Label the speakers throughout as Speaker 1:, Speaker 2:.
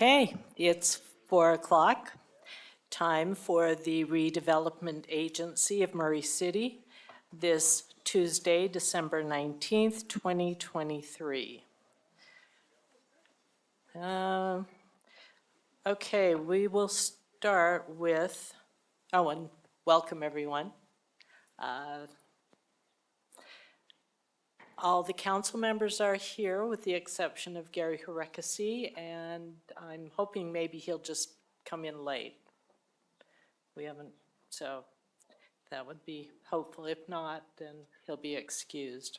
Speaker 1: Okay, it's 4 o'clock. Time for the Redevelopment Agency of Murray City this Tuesday, December 19th, 2023. Okay, we will start with, and welcome everyone. All the council members are here with the exception of Gary Harekesi, and I'm hoping maybe he'll just come in late. We haven't, so that would be hopeful. If not, then he'll be excused.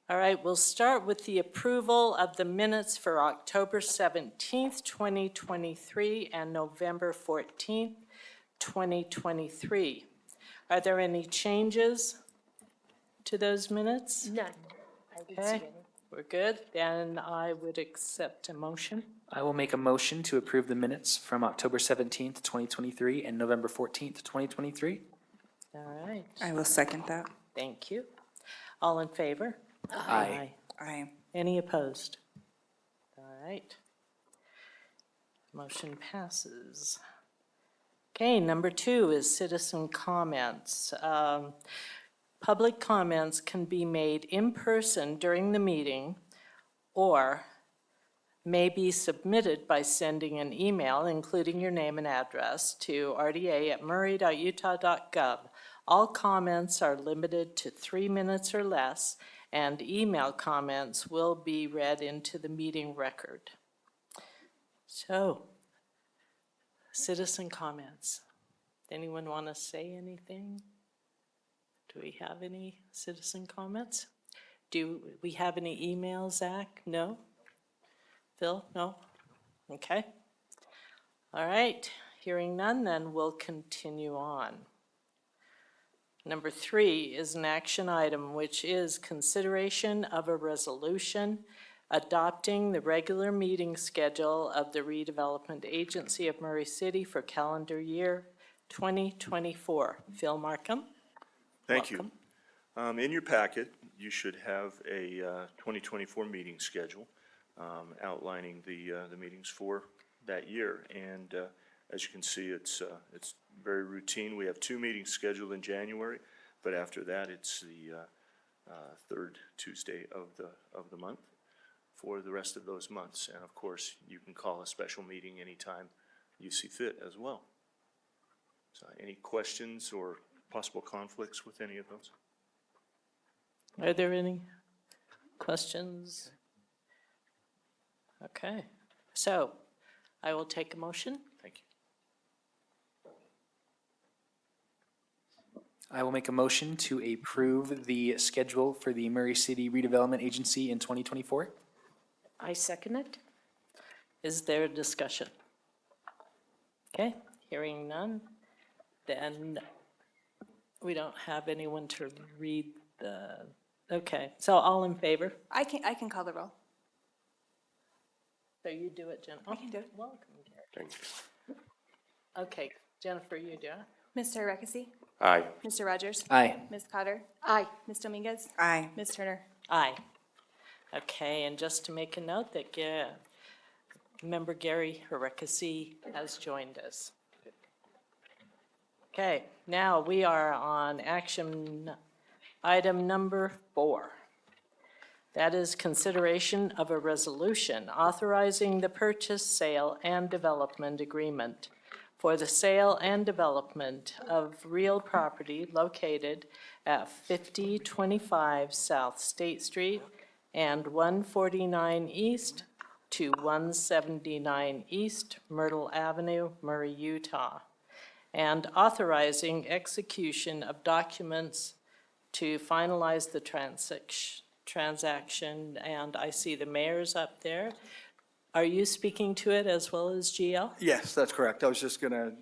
Speaker 1: All right, we'll start with the approval of the minutes for October 17th, 2023 and November 14th, 2023. Are there any changes to those minutes?
Speaker 2: None. I didn't see any.
Speaker 1: We're good. Then I would accept a motion.
Speaker 3: I will make a motion to approve the minutes from October 17th, 2023 and November 14th, 2023.
Speaker 1: All right.
Speaker 4: I will second that.
Speaker 1: Thank you. All in favor?
Speaker 3: Aye.
Speaker 4: Aye.
Speaker 1: Any opposed? All right. Motion passes. Okay, number 2 is citizen comments. Public comments can be made in person during the meeting or may be submitted by sending an email, including your name and address, to rda@murray.utah.gov. All comments are limited to 3 minutes or less, and email comments will be read into the meeting record. So, citizen comments. Anyone want to say anything? Do we have any citizen comments? Do we have any emails, Zach? No? Phil? No? Okay. All right. Hearing none, then we'll continue on. Number 3 is an action item, which is consideration of a resolution adopting the regular meeting schedule of the Redevelopment Agency of Murray City for calendar year 2024. Phil Markham.
Speaker 5: Thank
Speaker 1: Welcome.
Speaker 5: you. In your packet, you should have a 2024 meeting schedule outlining the meetings for that year. And as you can see, it's very routine. We have 2 meetings scheduled in January, but after that, it's the third Tuesday of the month for the rest of those months. And of course, you can call a special meeting anytime you see fit as well. So, any questions or possible conflicts with any of those?
Speaker 1: Are there any questions? Okay, so I will take a motion.
Speaker 5: Thank you.
Speaker 3: I will make a motion to approve the schedule for the Murray City Redevelopment Agency in 2024.
Speaker 2: I second it.
Speaker 1: Is there a discussion? Okay, hearing none, then we don't have anyone to read the, okay, so all in favor?
Speaker 4: I can call the roll.
Speaker 1: So you do it, Jennifer.
Speaker 4: I can do it.
Speaker 1: Welcome, Gary.
Speaker 5: Thank you.
Speaker 1: Okay, Jennifer, you do it.
Speaker 4: Mr. Harekesi?
Speaker 5: Aye.
Speaker 4: Mr. Rogers?
Speaker 3: Aye.
Speaker 4: Ms. Cotter?
Speaker 2: Aye.
Speaker 4: Ms. Dominguez? Aye. Ms. Turner?
Speaker 1: Aye. Okay, and just to make a note that member Gary Harekesi has joined us. Okay, now we are on action item number 4. That is consideration of a resolution authorizing the purchase, sale, and development agreement for the sale and development of real property located at 5025 South State Street and 149 East to 179 East Myrtle Avenue, Murray, Utah, and authorizing execution of documents to finalize the transaction. And I see the mayor's up there. Are you speaking to it as well as GL?
Speaker 6: Yes, that's correct. I was just going to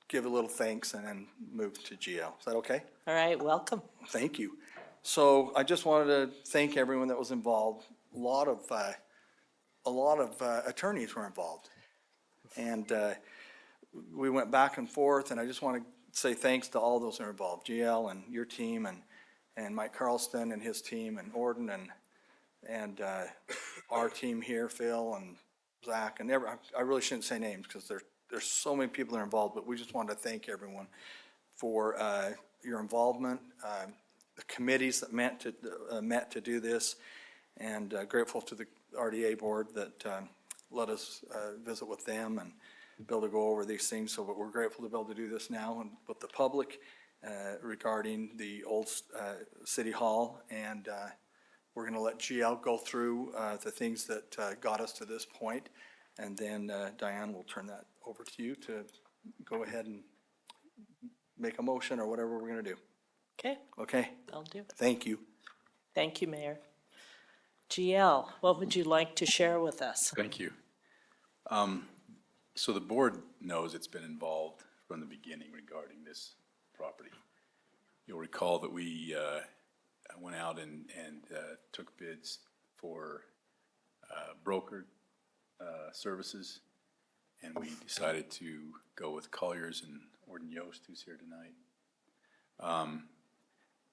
Speaker 6: give a little thanks and then move to GL. Is that okay?
Speaker 1: All right, welcome.
Speaker 6: Thank you. So I just wanted to thank everyone that was involved. A lot of attorneys were involved. And we went back and forth, and I just want to say thanks to all those that are involved, GL and your team and Mike Carlston and his team and Orden and our team here, Phil and Zach, and I really shouldn't say names because there's so many people that are involved, but we just wanted to thank everyone for your involvement, the committees that met to do this, and grateful to the RDA board that let us visit with them and be able to go over these things. So, but we're grateful to be able to do this now and with the public regarding the old City Hall, and we're going to let GL go through the things that got us to this point, and then Diane will turn that over to you to go ahead and make a motion or whatever we're going to do.
Speaker 1: Okay,
Speaker 6: Okay?
Speaker 1: I'll do it.
Speaker 6: Thank you.
Speaker 1: Thank you, Mayor. GL, what would you like to share with us?
Speaker 7: Thank you. So the board knows it's been involved from the beginning regarding this property. You'll recall that we went out and took bids for brokered services, and we decided to go with Colliers and Orden Yost, who's here tonight.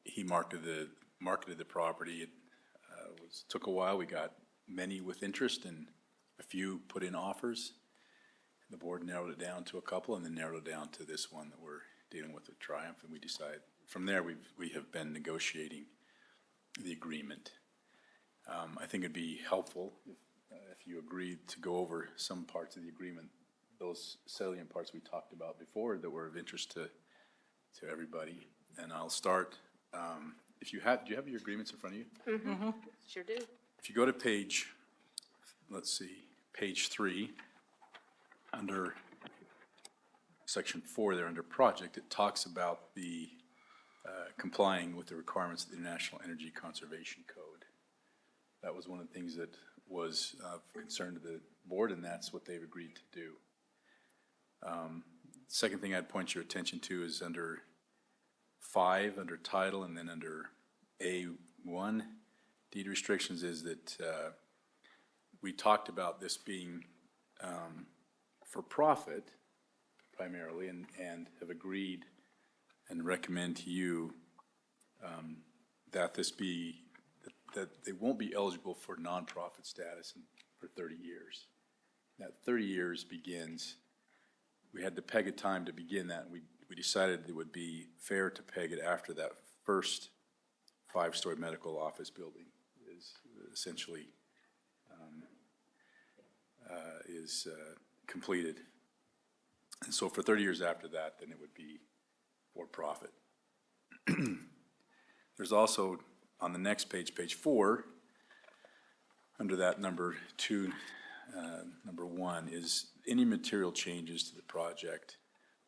Speaker 7: He marketed the property. It took a while. We got many with interest, and a few put in offers. The board narrowed it down to a couple, and then narrowed it down to this one that we're dealing with Triumph, and we decided from there we have been negotiating the agreement. I think it'd be helpful if you agreed to go over some parts of the agreement, those salient parts we talked about before that were of interest to everybody. And I'll start. Do you have your agreements in front of you?
Speaker 2: Mm-hmm. Sure do.
Speaker 7: If you go to page 3, under section 4 there, under project, it talks about the complying with the requirements of the International Energy Conservation Code. That was one of the things that was of concern to the board, and that's what they've agreed to do. Second thing I'd point your attention to is under 5, under title, and then under A1, deed restrictions, is that we talked about this being for profit primarily, and have agreed and recommend to you that this be, that they won't be eligible for nonprofit status for 30 years. That 30 years begins, we had to peg a time to begin that, and we decided it would be fair to peg it after that first 5-story medical office building is essentially completed. And so for 30 years after that, then it would be for profit. There's also, on the next page, page 4, under that number 2, number 1, is any material changes to the project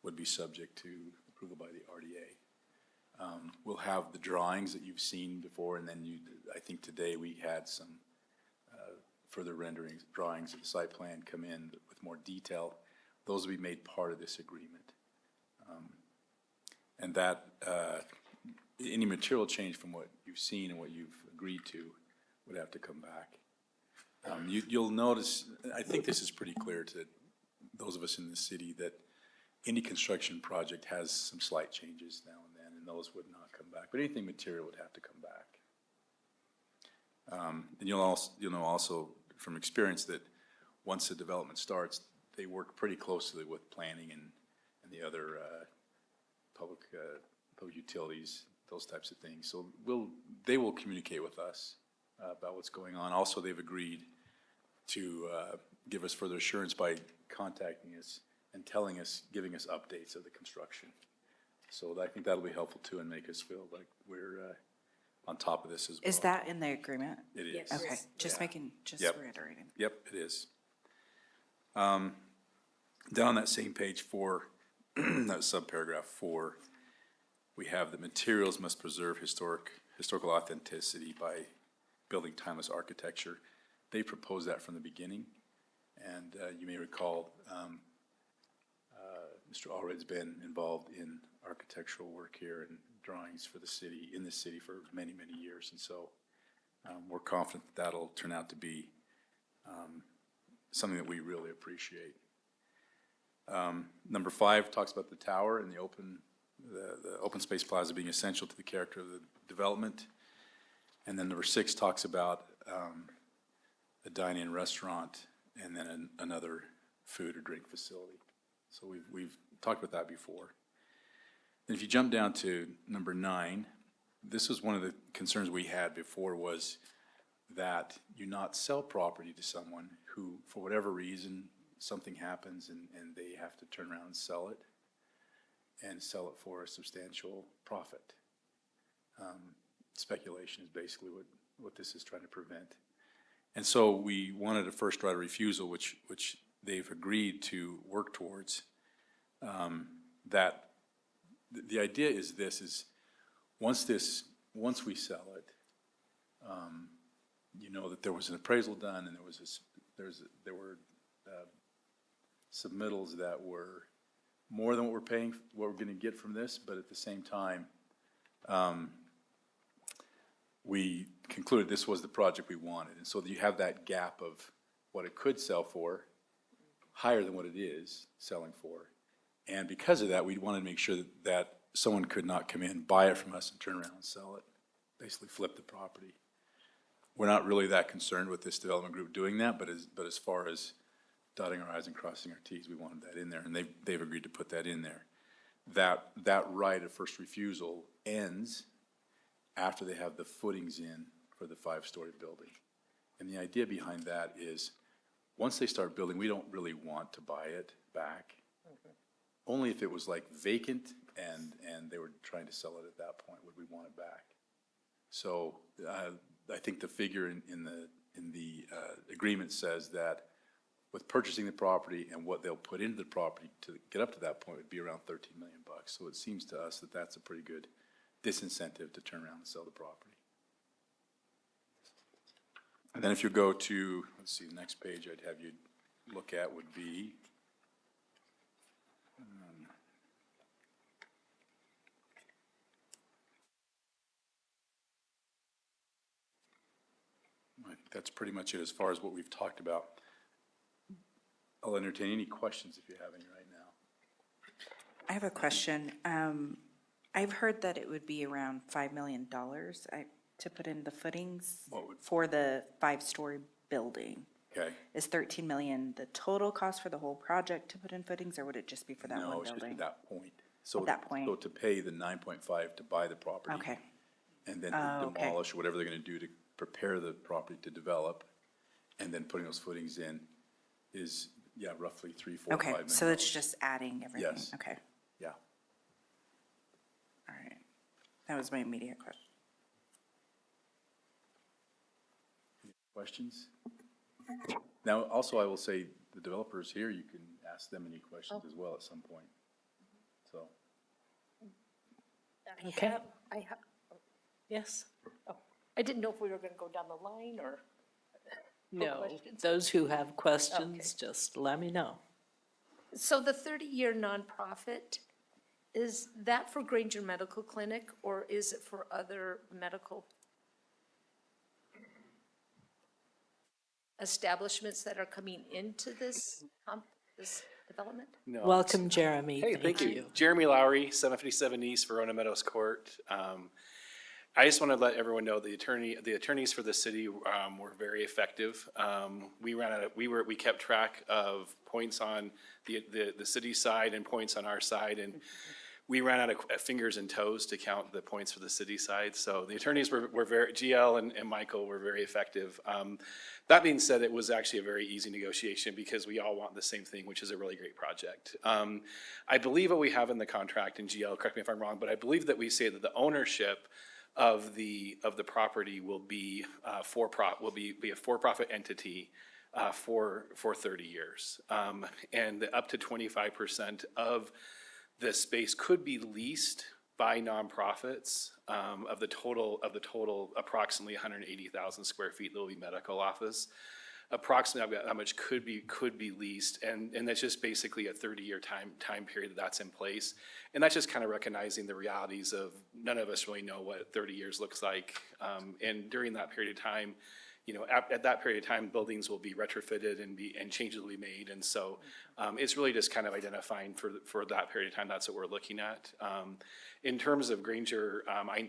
Speaker 7: would be subject to approval by the RDA. We'll have the drawings that you've seen before, and then I think today we had some further renderings, drawings of the site plan come in with more detail. Those will be made part of this agreement. And that any material change from what you've seen and what you've agreed to would have to come back. You'll notice, I think this is pretty clear to those of us in the city, that any construction project has some slight changes now and then, and those would not come back. But anything material would have to come back. And you'll know also from experience that once the development starts, they work pretty closely with planning and the other public utilities, those types of things. So they will communicate with us about what's going on. Also, they've agreed to give us further assurance by contacting us and giving us updates of the construction. So I think that'll be helpful too, and make us feel like we're on top of this as well.
Speaker 8: Is that in the agreement?
Speaker 7: It is.
Speaker 2: Yes.
Speaker 8: Okay, just
Speaker 7: Yep.
Speaker 8: reiterating.
Speaker 7: Yep, it is. Down on that same page 4, that subparagraph 4, we have the materials must preserve historical authenticity by building timeless architecture. They proposed that from the beginning, and you may recall Mr. Allred's been involved in architectural work here and drawings for the city, in the city for many, many years, and so we're confident that that'll turn out to be something that we really appreciate. Number 5 talks about the tower and the open space plaza being essential to the character of the development. And then number 6 talks about the dine-in restaurant and then another food or drink facility. So we've talked about that before. And if you jump down to number 9, this was one of the concerns we had before, was that you not sell property to someone who, for whatever reason, something happens and they have to turn around and sell it for a substantial profit. Speculation is basically what this is trying to prevent. And so we wanted a first right of refusal, which they've agreed to work towards. That the idea is this: is once we sell it, you know that there was an appraisal done, and there were submittals that were more than what we're paying, what we're going to get from this, but at the same time, we concluded this was the project we wanted. And so you have that gap of what it could sell for, higher than what it is selling for. And because of that, we wanted to make sure that someone could not come in, buy it from us, and turn around and sell it, basically flip the property. We're not really that concerned with this development group doing that, but as far as dotting our i's and crossing our t's, we wanted that in there, and they've agreed to put that in there. That right of first refusal ends after they have the footings in for the 5-story building. And the idea behind that is, once they start building, we don't really want to buy it back. Only if it was like vacant and they were trying to sell it at that point would we want it back. So I think the figure in the agreement says that with purchasing the property and what they'll put into the property to get up to that point would be around $13 million. So it seems to us that that's a pretty good disincentive to turn around and sell the property. And then if you go to, let's see, the next page I'd have you look at would be I think that's pretty much it as far as what we've talked about. I'll entertain any questions if you have any right now.
Speaker 8: I have a question. I've heard that it would be around $5 million to put in the footings for the 5-story building.
Speaker 7: Okay.
Speaker 8: Is 13 million the total cost for the whole project to put in footings, or would it just be for that
Speaker 7: No,
Speaker 8: one
Speaker 7: it's just
Speaker 8: building?
Speaker 7: at that point. So,
Speaker 8: At that point.
Speaker 7: So to pay the 9.5 to buy the property.
Speaker 8: Okay.
Speaker 7: And then
Speaker 8: Oh,
Speaker 7: to
Speaker 8: okay.
Speaker 7: demolish, whatever they're gonna do to prepare the property to develop, and then putting those footings in is, yeah, roughly 3, 4,
Speaker 8: Okay,
Speaker 7: 5 million.
Speaker 8: so it's just adding everything?
Speaker 7: Yes.
Speaker 8: Okay,
Speaker 7: Yeah.
Speaker 8: all right. That was my immediate question.
Speaker 7: Questions? Now, also, I will say, the developers here, you can ask them any questions as well at some point. So,
Speaker 1: Okay. Yes?
Speaker 2: I didn't know if we were gonna go down the line or.
Speaker 1: No,
Speaker 2: questions?
Speaker 1: those who have questions, just let me know.
Speaker 2: So the 30-year nonprofit, is that for Granger Medical Clinic or is it for other medical establishments that are coming into this development?
Speaker 9: No.
Speaker 1: Welcome, Jeremy.
Speaker 9: Hey, thank you. Jeremy Lowry, 757 East Verona Meadows Court. I just want to let everyone know the attorneys for the city were very effective. We kept track of points on the city side and points on our side, and we ran out of fingers and toes to count the points for the city side. So the attorneys were very, GL and Michael were very effective. That being said, it was actually a very easy negotiation because we all want the same thing, which is a really great project. I believe what we have in the contract, and GL, correct me if I'm wrong, but I believe that we say that the ownership of the property will be a for-profit entity for 30 years. And up to 25% of the space could be leased by nonprofits of the total approximately 180,000 square feet that will be medical office. Approximately how much could be leased, and that's just basically a 30-year time period that's in place. And that's just kind of recognizing the realities of none of us really know what 30 years looks like. And during that period of time, you know, at that period of time, buildings will be retrofitted and changes will be made. And so it's really just kind of identifying for that period of time, that's what we're looking at. In terms of Granger,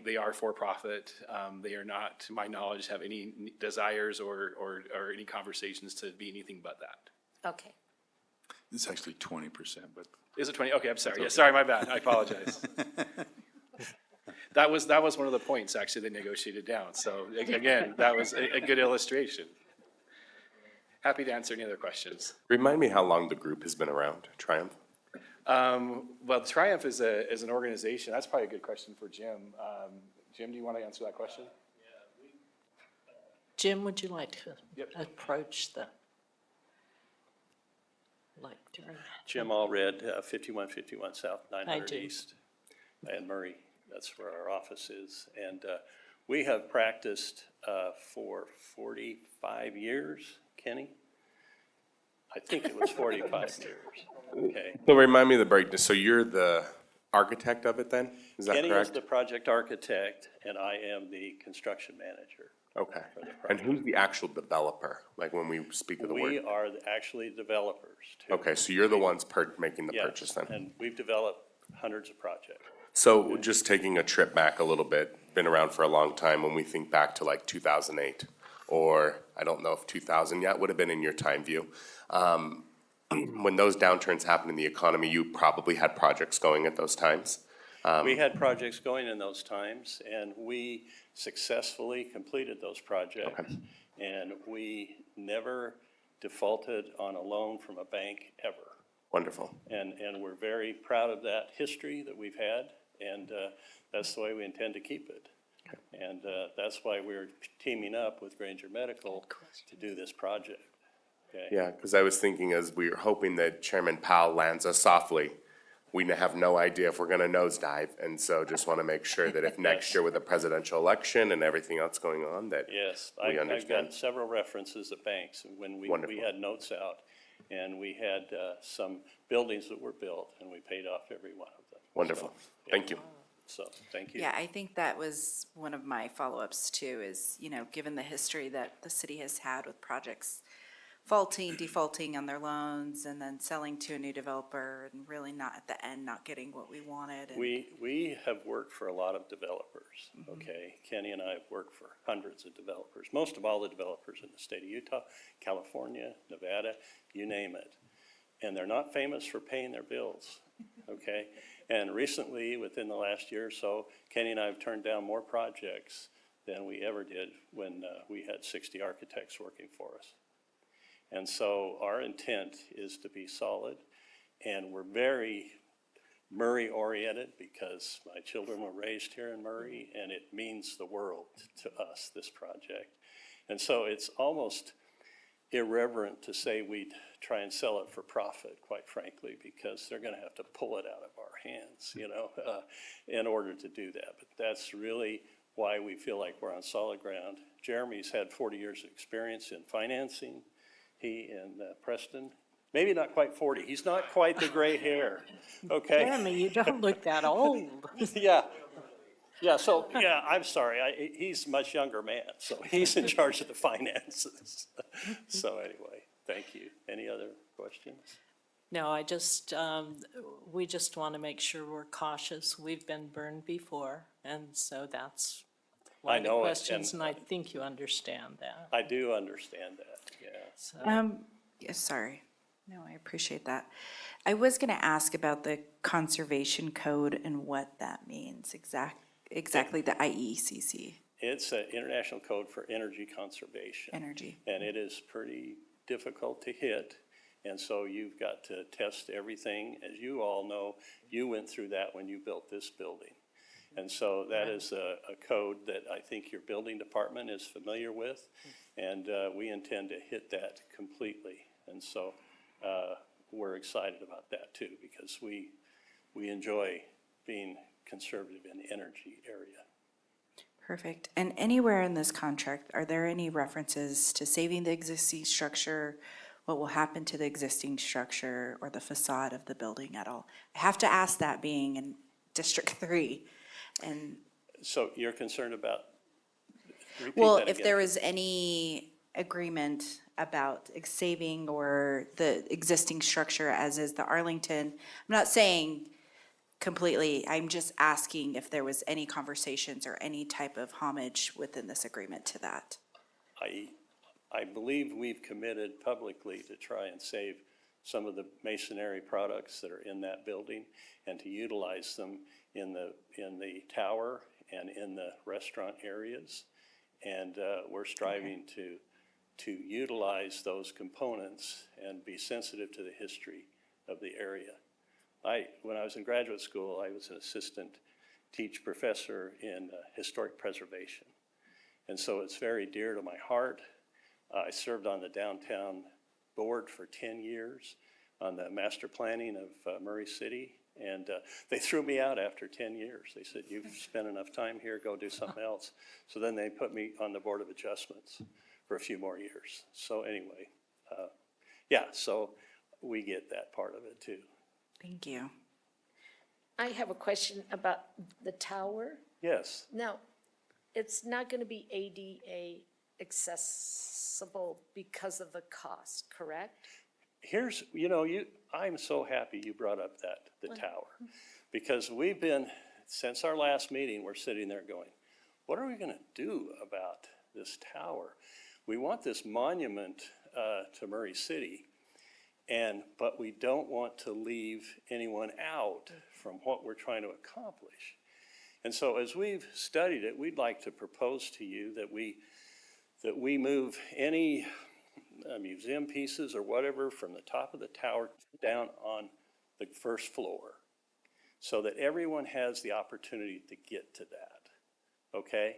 Speaker 9: they are for-profit. They are not, to my knowledge, have any desires or any conversations to be anything but that.
Speaker 2: Okay.
Speaker 7: It's actually 20%, but
Speaker 9: Is it 20? Okay, I'm sorry. Yeah, sorry, my bad. I apologize. That was one of the points, actually, they negotiated down. So again, that was a good illustration. Happy to answer any other questions.
Speaker 10: Remind me how long the group has been around, Triumph?
Speaker 9: Well, Triumph is an organization. That's probably a good question for Jim. Jim, do you want to answer that question?
Speaker 1: Jim, would you like to
Speaker 9: Yep.
Speaker 1: approach the lectern?
Speaker 11: Jim Allred, 5151 South, 900
Speaker 1: do.
Speaker 11: East, and Murray. That's where our office is. And we have practiced for 45 years, Kenny? I think it was 45 years. Okay.
Speaker 10: So remind me of the breakdown. So you're the architect of it then? Is that
Speaker 11: Kenny is
Speaker 10: correct?
Speaker 11: the project architect, and I am the construction manager.
Speaker 10: Okay.
Speaker 11: for the
Speaker 10: And
Speaker 11: project.
Speaker 10: who's the actual developer, like when we speak of the
Speaker 11: We
Speaker 10: word?
Speaker 11: are actually developers, too.
Speaker 10: Okay, so you're the ones making the
Speaker 11: Yes,
Speaker 10: purchase then?
Speaker 11: and we've developed hundreds of projects.
Speaker 10: So just taking a trip back a little bit, been around for a long time, when we think back to like 2008, or I don't know if 2000 yet would have been in your time view. When those downturns happened in the economy, you probably had projects going at those times.
Speaker 11: We had projects going in those times, and we successfully completed those projects. And we never defaulted on a loan from a bank ever.
Speaker 10: Wonderful.
Speaker 11: And we're very proud of that history that we've had, and that's the way we intend to keep it. And that's why we're teaming up with Granger Medical to do this project. Okay?
Speaker 10: Yeah, because I was thinking as we were hoping that Chairman Powell lands us softly, we have no idea if we're gonna nosedive, and so just want to make sure that if next year with the presidential election and everything else going on, that
Speaker 11: Yes,
Speaker 10: we
Speaker 11: I've
Speaker 10: understand.
Speaker 11: got several references of banks, and when we
Speaker 10: Wonderful.
Speaker 11: had notes out, and we had some buildings that were built, and we paid off every one of them.
Speaker 10: Wonderful.
Speaker 11: So,
Speaker 10: Thank you.
Speaker 11: So, thank you.
Speaker 8: Yeah, I think that was one of my follow-ups too, is, you know, given the history that the city has had with projects defaulting on their loans and then selling to a new developer and really not at the end, not getting what we wanted. And
Speaker 11: We have worked for a lot of developers, okay? Kenny and I have worked for hundreds of developers, most of all the developers in the state of Utah, California, Nevada, you name it. And they're not famous for paying their bills, okay? And recently, within the last year or so, Kenny and I have turned down more projects than we ever did when we had 60 architects working for us. And so our intent is to be solid, and we're very Murray-oriented because my children were raised here in Murray, and it means the world to us, this project. And so it's almost irreverent to say we'd try and sell it for profit, quite frankly, because they're gonna have to pull it out of our hands, you know, in order to do that. But that's really why we feel like we're on solid ground. Jeremy's had 40 years of experience in financing. He and Preston, maybe not quite 40. He's not quite the gray hair, okay?
Speaker 1: Jeremy, you don't look that old.
Speaker 11: Yeah, so, I'm sorry, he's a much younger man, so he's in charge of the finances. So anyway, thank you. Any other questions?
Speaker 1: No, we just want to make sure we're cautious. We've been burned before, and so that's one
Speaker 11: I
Speaker 1: of the
Speaker 11: know it,
Speaker 1: questions,
Speaker 11: and-
Speaker 1: and I think you understand that.
Speaker 11: I do understand that, yeah.
Speaker 1: So,
Speaker 8: yeah, sorry. No, I appreciate that. I was gonna ask about the conservation code and what that means, exactly the IECC,
Speaker 11: It's an international code for energy conservation.
Speaker 8: energy.
Speaker 11: And it is pretty difficult to hit. And so you've got to test everything. As you all know, you went through that when you built this building. And so that is a code that I think your building department is familiar with. And we intend to hit that completely. And so we're excited about that too, because we enjoy being conservative in the energy area.
Speaker 8: Perfect. And anywhere in this contract, are there any references to saving the existing structure? What will happen to the existing structure or the facade of the building at all? I have to ask that, being in District 3. And
Speaker 11: So you're concerned about Repeat
Speaker 8: Well,
Speaker 11: that
Speaker 8: if
Speaker 11: again.
Speaker 8: there was any agreement about saving or the existing structure as is the Arlington, I'm not saying completely, I'm just asking if there was any conversations or any type of homage within this agreement to that.
Speaker 11: I believe we've committed publicly to try and save some of the masonry products that are in that building and to utilize them in the tower and in the restaurant areas. And we're striving to utilize those components and be sensitive to the history of the area. When I was in graduate school, I was an assistant professor in historic preservation. And so it's very dear to my heart. I served on the downtown board for 10 years on the master planning of Murray City. And they threw me out after 10 years. They said, you've spent enough time here, go do something else. So then they put me on the Board of Adjustments for a few more years. So anyway, yeah, so we get that part of it too.
Speaker 8: Thank you.
Speaker 2: I have a question about the tower.
Speaker 11: Yes,
Speaker 2: Now, it's not going to be ADA accessible because of the cost, correct?
Speaker 11: here's, I'm so happy you brought up the tower. Because we've been, since our last meeting, we're sitting there going, what are we gonna do about this tower? We want this monument to Murray City, but we don't want to leave anyone out from what we're trying to accomplish. And so as we've studied it, we'd like to propose to you that we move any museum pieces or whatever from the top of the tower down on the first floor so that everyone has the opportunity to get to that, okay?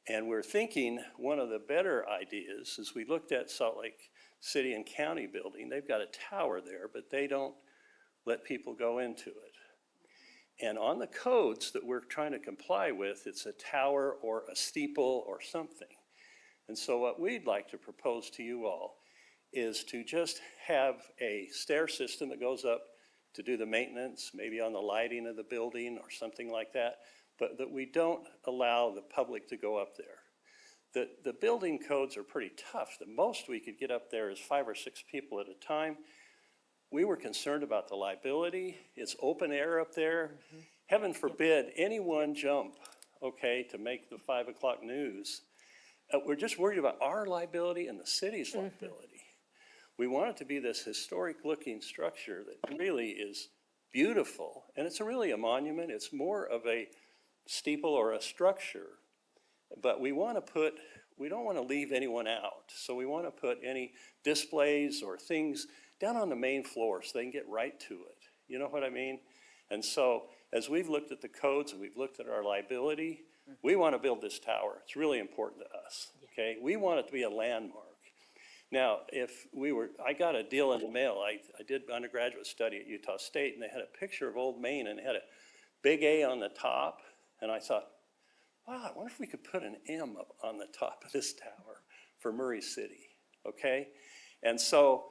Speaker 11: And we're thinking one of the better ideas is we looked at Salt Lake City and County building. They've got a tower there, but they don't let people go into it. And on the codes that we're trying to comply with, it's a tower or a steeple or something. And so what we'd like to propose to you all is to just have a stair system that goes up to do the maintenance, maybe on the lighting of the building or something like that, but that we don't allow the public to go up there. The building codes are pretty tough. The most we could get up there is 5 or 6 people at a time. We were concerned about the liability. It's open air up there. Heaven forbid anyone jump, okay, to make the 5 o'clock news. We're just worried about our liability and the city's liability. We want it to be this historic looking structure that really is beautiful. And it's really a monument. It's more of a steeple or a structure. But we don't want to leave anyone out. So we want to put any displays or things down on the main floor so they can get right to it. You know what I mean? And so as we've looked at the codes and we've looked at our liability, we want to build this tower. It's really important to us, okay? We want it to be a landmark. Now, I got a deal in the mail. I did undergraduate study at Utah State, and they had a picture of Old Main, and it had a big A on the top. And I thought, wow, I wonder if we could put an M up on the top of this tower for Murray City, okay? And so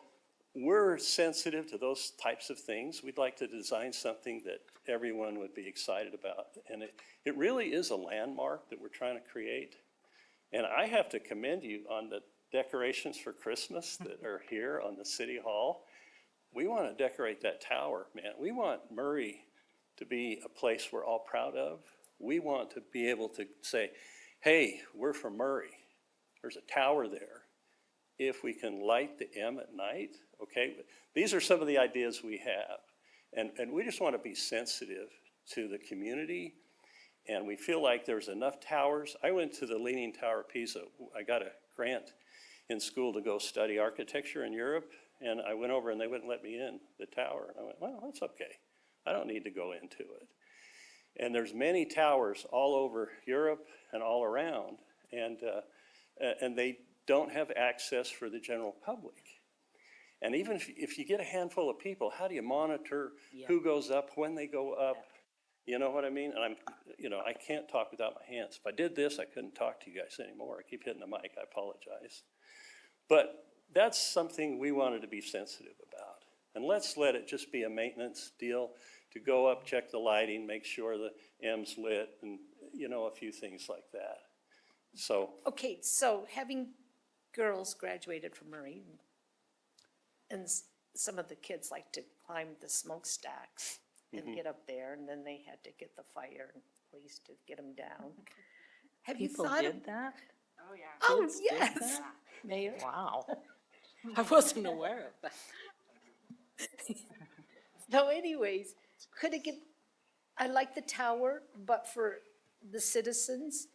Speaker 11: we're sensitive to those types of things. We'd like to design something that everyone would be excited about. And it really is a landmark that we're trying to create. And I have to commend you on the decorations for Christmas that are here on the City Hall. We want to decorate that tower, man. We want Murray to be a place we're all proud of. We want to be able to say, hey, we're from Murray. There's a tower there. If we can light the M at night, okay? These are some of the ideas we have. And we just want to be sensitive to the community. And we feel like there's enough towers. I went to the Leaning Tower of Pisa. I got a grant in school to go study architecture in Europe. And I went over and they wouldn't let me in the tower. And I went, well, that's okay. I don't need to go into it. And there's many towers all over Europe and all around. And they don't have access for the general public. And even if you get a handful of people, how do you monitor who goes up, when they go up? You know what I mean? And I can't talk without my hands. If I did this, I couldn't talk to you guys anymore. I keep hitting the mic, I apologize. But that's something we wanted to be sensitive about. And let's let it just be a maintenance deal to go up, check the lighting, make sure the M's lit, and a few things like that. So,
Speaker 2: Okay, so having girls graduated from Murray, and some of the kids like to climb the smokestacks and get up there, and then they had to get the fire and police to get them down. Have you
Speaker 1: People
Speaker 2: thought of?
Speaker 1: did that?
Speaker 8: Oh, yeah.
Speaker 2: Oh,
Speaker 1: Kids did
Speaker 2: yes,
Speaker 1: that?
Speaker 2: Mayor.
Speaker 1: Wow. I wasn't aware of that.
Speaker 2: So anyways, could it get, I like the tower, but for the citizens,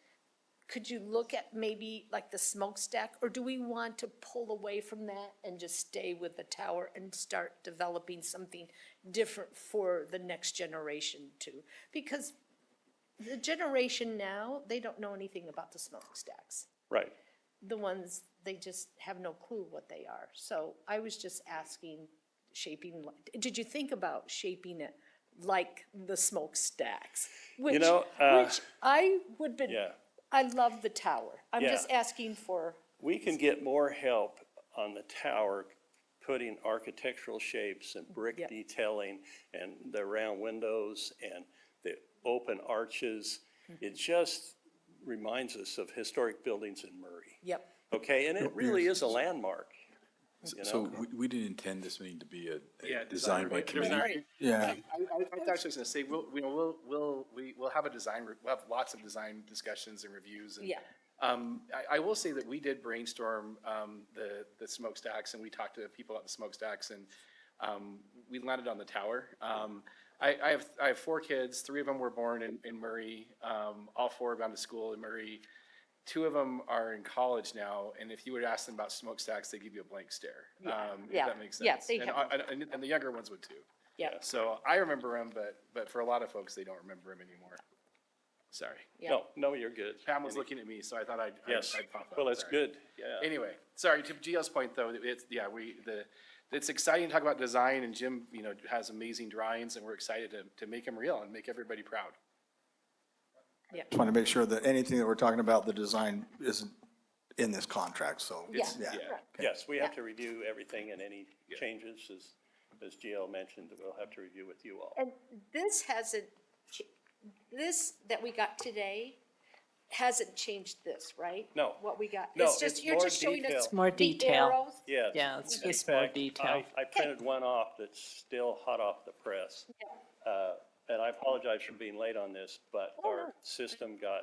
Speaker 2: could you look at maybe like the smokestack? Or do we want to pull away from that and just stay with the tower and start developing something different for the next generation too? Because the generation now, they don't know anything about the smokestacks.
Speaker 11: right.
Speaker 2: The ones, they just have no clue what they are. So I was just asking, did you think about shaping it like the smokestacks? Which I would be,
Speaker 11: Yeah.
Speaker 2: I love the tower. I'm
Speaker 11: Yeah.
Speaker 2: just asking for,
Speaker 11: We can get more help on the tower, putting architectural shapes and brick
Speaker 2: Yep.
Speaker 11: detailing and the round windows and the open arches. It just reminds us of historic buildings in Murray.
Speaker 2: yep,
Speaker 11: Okay, and it really is a landmark, you
Speaker 7: So
Speaker 11: know?
Speaker 7: we didn't intend this meeting to be a
Speaker 3: Yeah,
Speaker 7: design by committee.
Speaker 6: Yeah.
Speaker 3: I was just gonna say, we'll have a design, we'll have lots of design discussions and reviews and.
Speaker 2: yeah.
Speaker 3: I will say that we did brainstorm, the smokestacks and we talked to people about the smokestacks and, we landed on the tower. I have 4 kids, 3 of them were born in Murray, all 4 have gone to school in Murray. 2 of them are in college now, and if you would ask them about smokestacks, they'd give you a blank stare. If
Speaker 2: yeah,
Speaker 3: that makes
Speaker 2: yeah,
Speaker 3: sense.
Speaker 2: they
Speaker 3: And,
Speaker 2: have-
Speaker 3: and the younger ones would too.
Speaker 2: Yeah.
Speaker 3: So I remember them, but for a lot of folks, they don't remember them anymore. Sorry.
Speaker 2: Yeah.
Speaker 11: No, you're good.
Speaker 3: Pam was looking at me, so I thought I'd
Speaker 11: Yes,
Speaker 3: I'd pop up.
Speaker 11: well, it's
Speaker 3: Sorry.
Speaker 11: good, yeah.
Speaker 3: Anyway, sorry, to Gio's point though, it's exciting to talk about design and Jim, has amazing drawings and we're excited to make them real and make everybody proud.
Speaker 6: Just want to make sure that anything that we're talking about, the design isn't in this contract, so.
Speaker 2: Yeah.
Speaker 6: Yeah.
Speaker 11: Yes, we have to review everything and any changes, as GL mentioned, we'll have to review with you all.
Speaker 2: And this hasn't, this that we got today hasn't changed this, right?
Speaker 11: No.
Speaker 2: What we got.
Speaker 11: No,
Speaker 2: It's just,
Speaker 11: it's
Speaker 2: you're
Speaker 11: more
Speaker 2: just showing
Speaker 11: detail.
Speaker 2: us
Speaker 1: More
Speaker 2: the
Speaker 1: detail.
Speaker 2: arrows.
Speaker 11: Yes.
Speaker 1: Yeah, it's
Speaker 11: In
Speaker 1: just more
Speaker 11: fact,
Speaker 1: detail.
Speaker 11: I printed one off that's still hot off the press. And I apologize for being late on this, but our system got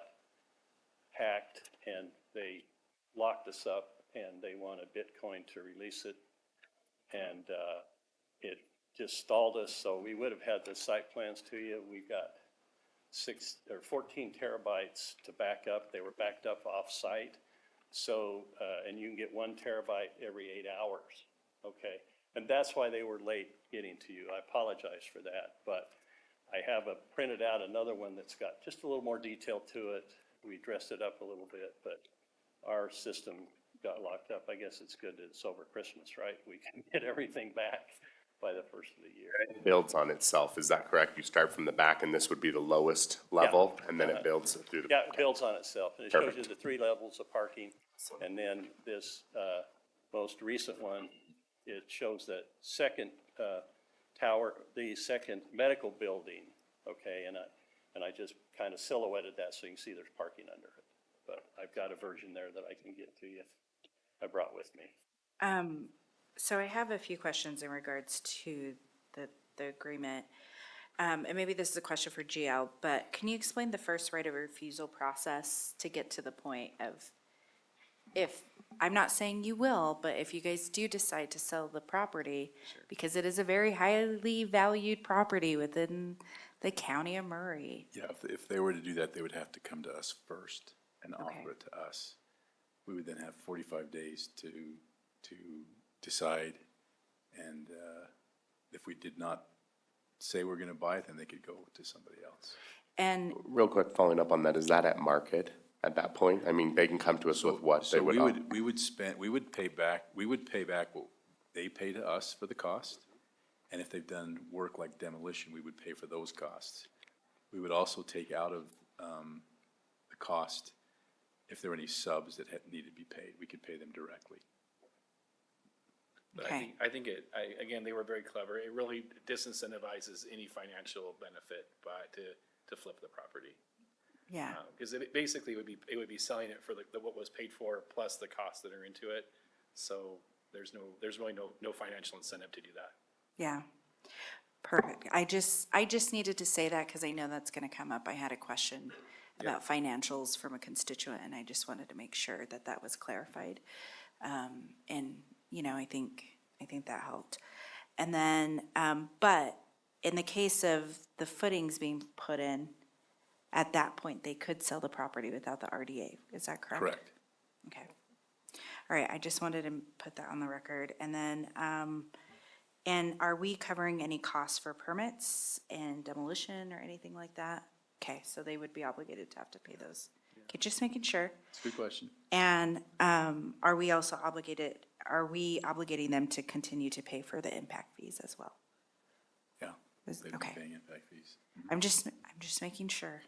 Speaker 11: hacked and they locked us up and they wanted Bitcoin to release it. And it just stalled us, so we would have had the site plans to you. We got 14 terabytes to back up. They were backed up off-site. So, and you can get 1 terabyte every 8 hours, okay? And that's why they were late getting to you. I apologize for that, but I have printed out another one that's got just a little more detail to it. We dressed it up a little bit, but our system got locked up. I guess it's good that it's over Christmas, right? We can get everything back by the first of the year.
Speaker 10: It builds on itself, is that correct? You start from the back and this would be the lowest level and then it builds through the.
Speaker 11: Yeah, it builds on itself, and it shows you
Speaker 10: Perfect.
Speaker 11: the 3 levels of parking. And then this most recent one, it shows that second tower, the second medical building, okay? And I just kind of silhouetted that so you can see there's parking under it. But I've got a version there that I can get to you, I brought with me.
Speaker 8: So I have a few questions in regards to the agreement. And maybe this is a question for GL, but can you explain the first right of refusal process to get to the point of, if, I'm not saying you will, but if you guys do decide to sell the property, because it is a very highly valued property within the county of Murray.
Speaker 7: Yeah, if they were to do that, they would have to come to us first and
Speaker 8: Okay.
Speaker 7: offer it to us. We would then have 45 days to decide, and if we did not say we're gonna buy it, then they could go to somebody else.
Speaker 8: And
Speaker 10: Real quick, following up on that, is that at market at that point? I mean, they can come to us with what they
Speaker 7: So
Speaker 10: would.
Speaker 7: we would pay back what they pay to us for the cost, and if they've done work like demolition, we would pay for those costs. We would also take out of the cost, if there were any subs that needed to be paid, we could pay them directly.
Speaker 3: But
Speaker 8: Okay.
Speaker 3: I think again, they were very clever. It really disincentivizes any financial benefit to flip the property.
Speaker 8: Yeah.
Speaker 3: Because it basically would be selling it for what was paid for plus the costs that are into it. So there's really no financial incentive to do that.
Speaker 8: Yeah. Perfect. I just needed to say that because I know that's going to come up. I had a question about financials from a constituent, and I just wanted to make sure that that was clarified. And, you know, I think that helped. And then, but in the case of the footings being put in, at that point, they could sell the property without the RDA. Is that correct?
Speaker 7: Correct.
Speaker 8: Okay. All right, I just wanted to put that on the record. And then, and are we covering any costs for permits and demolition or anything like that? Okay, so they would be obligated to have to pay those. Okay, just making sure.
Speaker 7: It's a good question.
Speaker 8: And are we also obligating them to continue to pay for the impact fees as well?
Speaker 7: Yeah.
Speaker 8: Is-
Speaker 7: They've been
Speaker 8: okay.
Speaker 7: paying impact fees.
Speaker 8: I'm just making sure.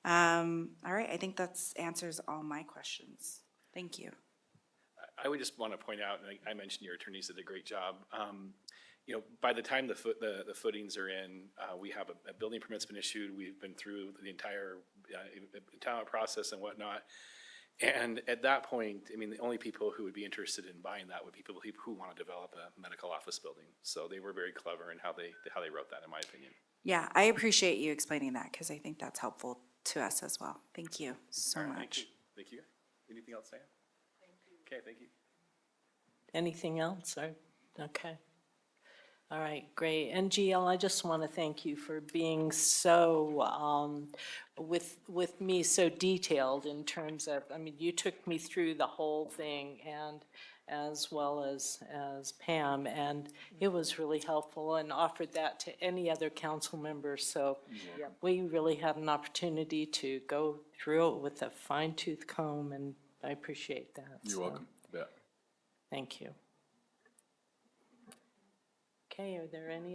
Speaker 8: All right, I think that's answers all my questions. Thank you.
Speaker 3: I would just want to point out, and I mentioned your attorneys did a great job. You know, by the time the footings are in, we have a building permit's been issued. We've been through the entire talent process and whatnot. And at that point, I mean, the only people who would be interested in buying that would be people who want to develop a medical office building. So they were very clever in how they wrote that, in my opinion.
Speaker 8: Yeah, I appreciate you explaining that because I think that's helpful to us as well. Thank you so
Speaker 3: All right,
Speaker 8: much.
Speaker 3: Thank you. Anything else, Sam? Okay, thank you.
Speaker 1: Anything else? Okay. All right, great. NGL, I just want to thank you for being so, with me, so detailed in terms of, I mean, you took me through the whole thing and as well as Pam, and it was really helpful and offered that to any other council members. So we really had an opportunity to go through it with a fine-tooth comb, and I appreciate that.
Speaker 7: You're
Speaker 1: So,
Speaker 7: welcome. Yeah.
Speaker 1: thank you. Okay, are there any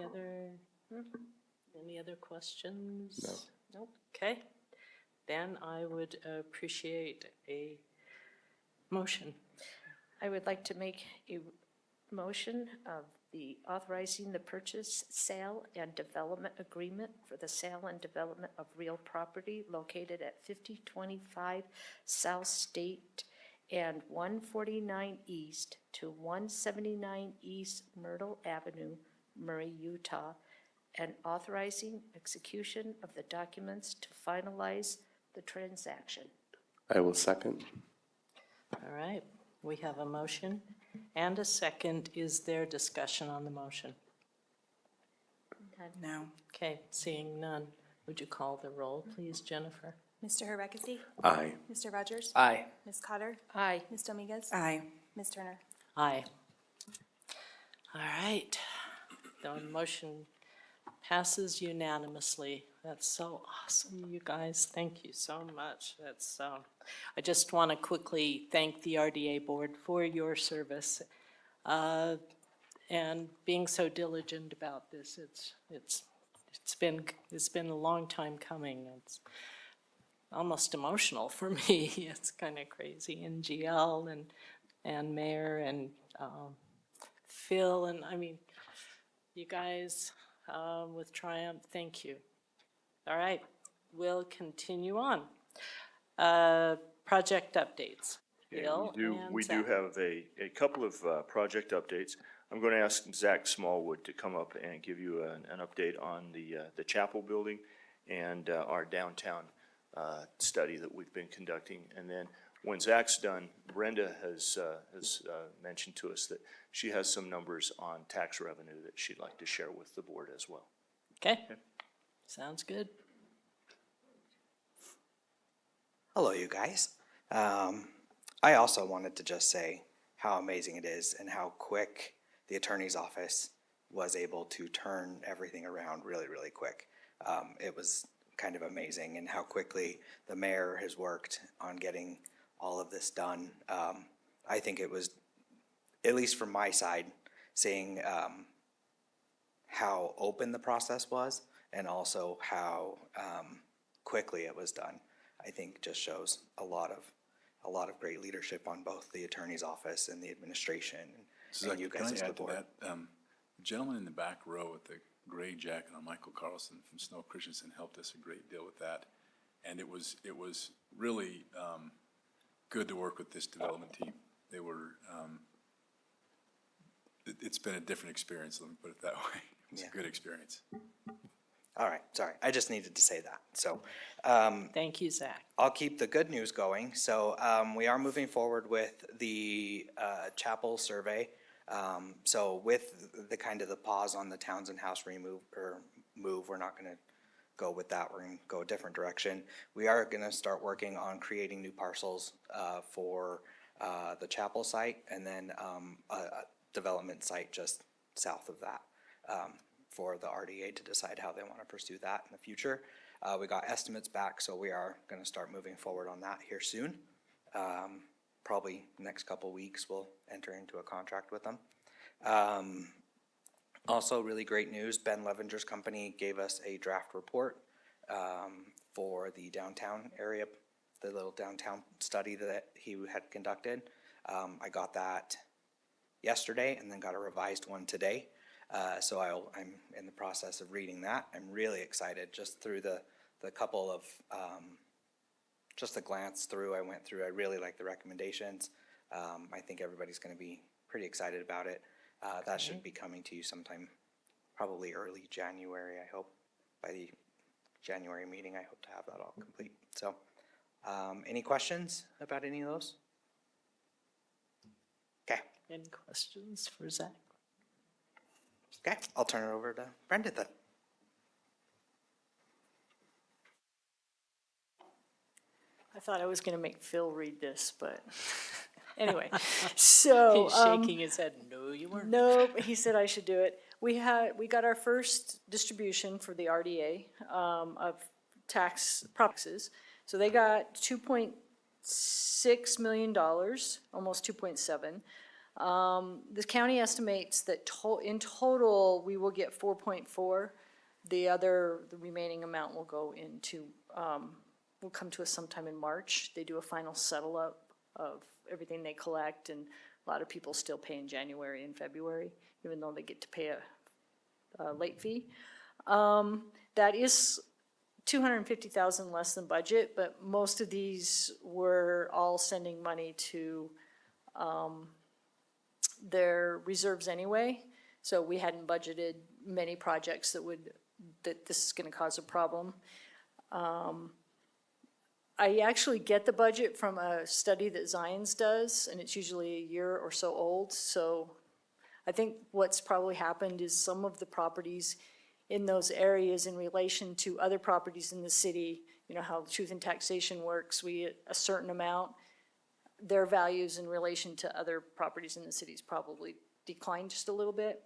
Speaker 1: other questions? No. Nope. Okay, then I would appreciate a motion.
Speaker 2: I would like to make a motion of the authorizing the purchase, sale, and development agreement for the sale and development of real property located at 5025 South State and 149 East to 179 East Myrtle Avenue, Murray, Utah, and authorizing execution of the documents to finalize the transaction.
Speaker 10: I will second.
Speaker 1: All right, we have a motion and a second. Is there discussion on the motion?
Speaker 8: No.
Speaker 1: Okay, seeing none, would you call the roll, please, Jennifer?
Speaker 4: Mr. Hervekesi?
Speaker 10: Aye.
Speaker 4: Mr. Rogers?
Speaker 6: Aye.
Speaker 4: Ms. Cotter?
Speaker 2: Aye.
Speaker 4: Ms. Dominguez?
Speaker 8: Aye.
Speaker 4: Ms. Turner?
Speaker 1: Aye. All right, the motion passes unanimously. That's so awesome, you guys. Thank you so much. That's, I just want to quickly thank the RDA board for your service and being so diligent about this. It's been a long time coming. It's almost emotional for me. It's kind of crazy. And GL and Mayor and Phil, and I mean, you guys with Triumph, thank you. All right, we'll continue on. Project updates.
Speaker 5: Yeah,
Speaker 1: Bill
Speaker 5: we
Speaker 1: and
Speaker 5: do
Speaker 1: Zach.
Speaker 5: have a couple of project updates. I'm going to ask Zach Smallwood to come up and give you an update on the chapel building and our downtown study that we've been conducting. And then when Zach's done, Brenda has mentioned to us that she has some numbers on tax revenue that she'd like to share with the board as well.
Speaker 1: Okay, sounds good.
Speaker 12: Hello, you guys. I also wanted to just say how amazing it is and how quick the attorney's office was able to turn everything around really, really quick. It was kind of amazing, and how quickly the mayor has worked on getting all of this done. I think it was, at least from my side, seeing how open the process was and also how quickly it was done, I think just shows a lot of great leadership on both the attorney's office and the administration and you guys as the board.
Speaker 7: The gentleman in the back row with the gray jacket on, Michael Carlson from Snow Christensen, helped us a great deal with that. And it was really good to work with this development team. They were, it's been a different experience, let me put it that way. It's a good experience.
Speaker 12: All right, sorry, I just needed to say that. So
Speaker 1: Thank you, Zach.
Speaker 12: I'll keep the good news going. So we are moving forward with the chapel survey. So with the kind of the pause on the Townsend House move, we're not gonna go with that. We're gonna go a different direction. We are gonna start working on creating new parcels for the chapel site, and then a development site just south of that for the RDA to decide how they want to pursue that in the future. We got estimates back, so we are going to start moving forward on that here soon. Probably next couple weeks we'll enter into a contract with them. Also, really great news, Ben Levenger's company gave us a draft report for the downtown area, the little downtown study that he had conducted. I got that yesterday and then got a revised one today. So I'm in the process of reading that. I'm really excited just through the couple of, just a glance through, I went through, I really like the recommendations. I think everybody's gonna be pretty excited about it. That should be coming to you sometime, probably early January, I hope. By the January meeting, I hope to have that all complete. So, any questions about any of those? Okay.
Speaker 1: Any questions for Zach?
Speaker 12: Okay, I'll turn it over to Brenda then.
Speaker 1: I thought I was gonna make Phil read this, but anyway, so.
Speaker 2: He's
Speaker 1: shaking his head, no, you weren't. No, he said I should do it. We got our first distribution for the RDA, of taxes. So they got $2.6 million, almost 2.7. The county estimates that in total, we will get 4.4. The remaining amount will go into, will come to us sometime in March. They do a final settle up of everything they collect, and a lot of people still pay in January and February, even though they get to pay a late fee. That is $250,000 less than budget, but most of these were all sending money to their reserves anyway. So we hadn't budgeted many projects that this is gonna cause a problem. I actually get the budget from a study that Zions does, and it's usually a year or so old. So I think what's probably happened is some of the properties in those areas in relation to other properties in the city, you know how truth in taxation works, we get a certain amount. Their values in relation to other properties in the city's probably declined just a little bit.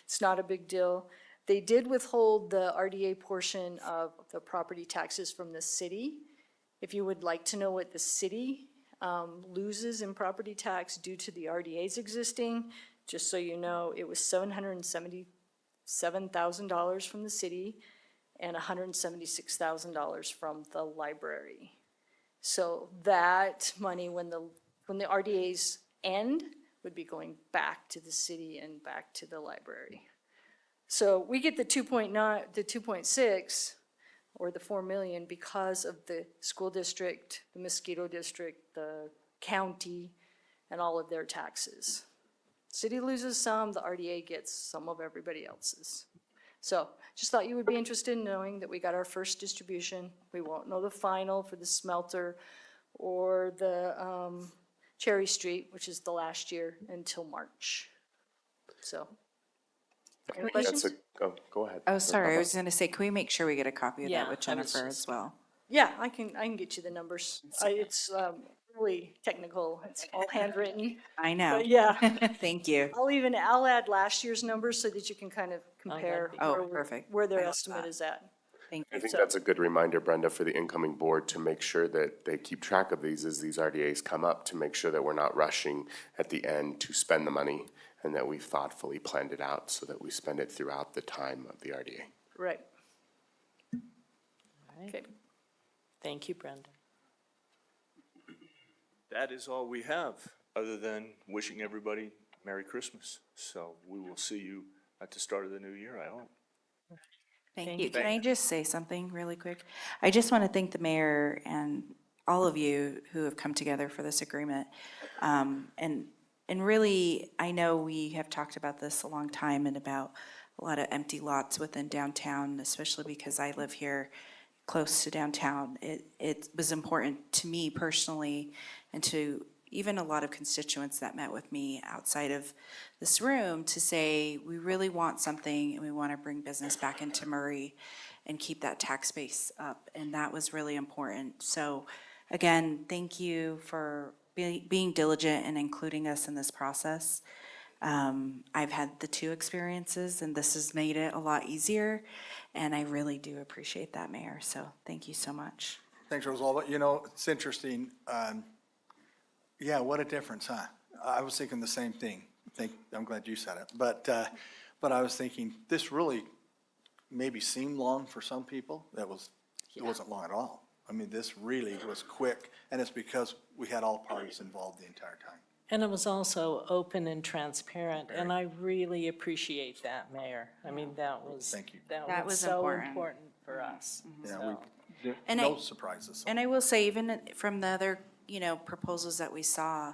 Speaker 1: It's not a big deal. They did withhold the RDA portion of the property taxes from the city. If you would like to know what the city loses in property tax due to the RDA's existing, just so you know, it was $777,000 from the city and $176,000 from the library. So that money, when the RDA's end, would be going back to the city and back to the library. So we get the 2.6, or the 4 million, because of the school district, the mosquito district, the county, and all of their taxes. City loses some, the RDA gets some of everybody else's. So just thought you would be interested in knowing that we got our first distribution. We won't know the final for the smelter or the Cherry Street, which is the last year, until March. So, any questions?
Speaker 10: Go ahead.
Speaker 8: Oh, sorry, I was gonna say, can we make sure we get a copy of
Speaker 1: Yeah,
Speaker 8: that with
Speaker 1: I was
Speaker 8: Jennifer
Speaker 1: just-
Speaker 8: as well?
Speaker 1: Yeah, I can get you the numbers. It's really technical. It's all handwritten.
Speaker 8: I know.
Speaker 1: But yeah,
Speaker 8: Thank you.
Speaker 1: I'll add last year's numbers so that you can kind of compare
Speaker 8: Oh,
Speaker 1: where
Speaker 8: perfect.
Speaker 1: where their
Speaker 8: I love
Speaker 1: estimate
Speaker 8: that.
Speaker 1: is at.
Speaker 8: Thank
Speaker 10: I
Speaker 8: you.
Speaker 10: think
Speaker 1: So-
Speaker 10: that's a good reminder, Brenda, for the incoming board to make sure that they keep track of these as these RDAs come up, to make sure that we're not rushing at the end to spend the money, and that we've thoughtfully planned it out so that we spend it throughout the time of the RDA.
Speaker 1: Right.
Speaker 13: right.
Speaker 1: Okay.
Speaker 13: Thank you, Brenda.
Speaker 5: That is all we have, other than wishing everybody Merry Christmas. So we will see you at the start of the new year, I hope.
Speaker 8: Thank you. Can I just say something really quick? I just want to thank the mayor and all of you who have come together for this agreement. And really, I know we have talked about this a long time and about a lot of empty lots within downtown, especially because I live here close to downtown. It was important to me personally and to even a lot of constituents that met with me outside of this room to say, we really want something and we want to bring business back into Murray and keep that tax base up. And that was really important. So again, thank you for being diligent and including us in this process. I've had the two experiences and this has made it a lot easier. And I really do appreciate that, Mayor. So thank you so much.
Speaker 6: Thanks, Rosalba. You know, it's interesting. Yeah, what a difference, huh? I was thinking the same thing. I'm glad you said it. But I was thinking, this really maybe seemed long for some people. It wasn't long at all. I mean, this really was quick, and it's because we had all parties involved the entire time.
Speaker 1: And it was also open and transparent, and I really appreciate that, Mayor. I mean, that was,
Speaker 6: Thank you.
Speaker 1: that was so important for us.
Speaker 6: Yeah,
Speaker 1: So,
Speaker 8: And
Speaker 6: no surprises.
Speaker 8: And I will say, even from the other, proposals that we saw,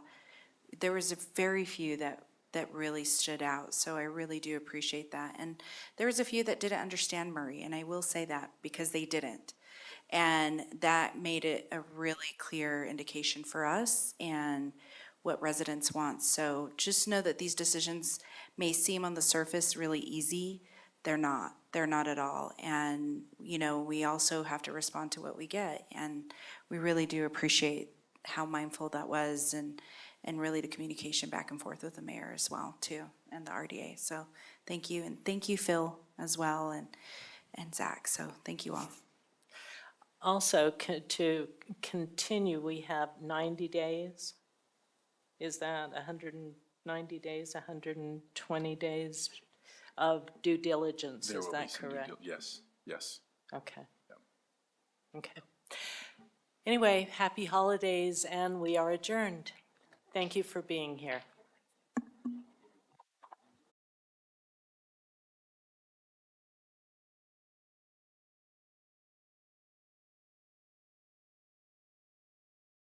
Speaker 8: there was a very few that really stood out. So I really do appreciate that. And there was a few that didn't understand Murray, and I will say that because they didn't. And that made it a really clear indication for us and what residents want. So just know that these decisions may seem on the surface really easy. They're not. They're not at all. And, we also have to respond to what we get. And we really do appreciate how mindful that was and really the communication back and forth with the mayor as well, too, and the RDA. So thank you. And thank you, Phil, as well, and Zach. So thank you all.
Speaker 1: also, to continue, we have 90 days. Is that 190 days, 120 days of due diligence?
Speaker 7: There
Speaker 1: Is
Speaker 7: will be
Speaker 1: that
Speaker 7: some
Speaker 1: correct?
Speaker 7: Yes.
Speaker 1: Okay. Okay. Anyway, happy holidays, and we are adjourned. Thank you for being here.